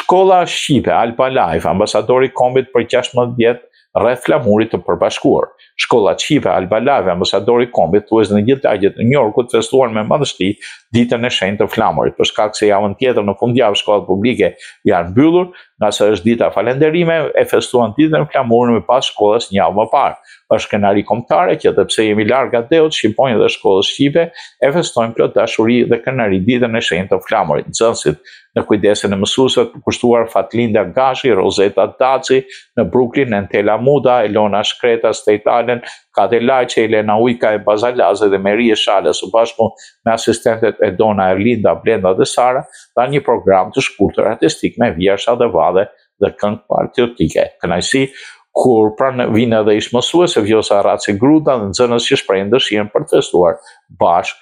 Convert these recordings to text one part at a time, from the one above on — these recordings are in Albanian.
Shkolla Shqipe Alba Life, ambasadori i Kombit për 16 vjet rreth flamurit të përbashkuar. Shkolla Shqipe Alba Live, ambasadori i Kombit, thuhet në gjithë lagjet e New Yorkut festuar me madhështi ditën e shenjtë të flamurit. Për shkak se javën tjetër në fundjavë shkollat publike janë mbyllur, nga sa është dita falënderime, e festuan ditën e flamurit me pas shkollës një javë më parë. Është kënaqësi kombëtare që edhe pse jemi larg ateut, shqiponjët dhe shkollës shqipe e festojnë plot dashuri dhe kënaqëri ditën e shenjtë të flamurit. Nxënësit në kujdesin e mësuesve të kushtuar Fatlinda Gashi, Rosetta Daci, në Brooklyn, Entela Muda, Elona Shkreta, State Island, Kate Lajqe, Elena Ujka e Bazalaze dhe Merie Shale, së bashku me asistentet Edona Erlinda, Blenda dhe Sara, dha një program të shkurtër artistik me vjersha dhe vadhe dhe këngë patriotike. Kënaqësi kur pranë vinë edhe ish mësuese Vjosa Raci Gruda dhe nxënës që shprehin dëshirën për të festuar bashkë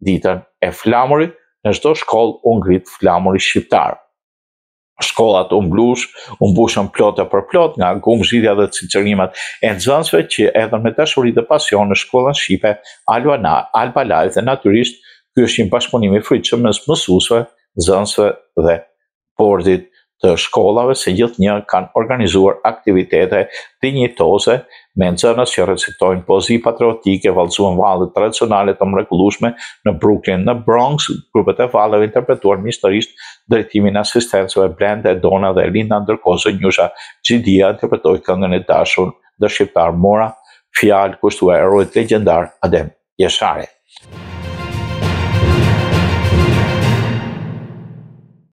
ditën e flamurit. Në çdo shkollë u ngrit flamuri shqiptar. Shkollat u mbushën plot për plot nga gumzhitja dhe cilësorimet e nxënësve që erdhën me dashuri dhe pasion në shkollën shqipe Alba Live dhe natyrisht ky është një bashkëpunim i frikshëm mes mësuesve, nxënësve dhe bordit të shkollave, se gjithnjë kanë organizuar aktivitete dinjitoze me nxënës që recitojnë poezi patriotike, vallëzuan valle tradicionale të mrekullueshme në Brooklyn, në Bronx, grupet e valleve interpretuar miqësisht drejtimin e asistencëve Blenda, Dona dhe Linda, ndërkohë që Njusha Xhidia interpretoi këngën e dashur dhe shqiptar Mora, fjalë kushtuar heroit legjendar Adem Jeshare.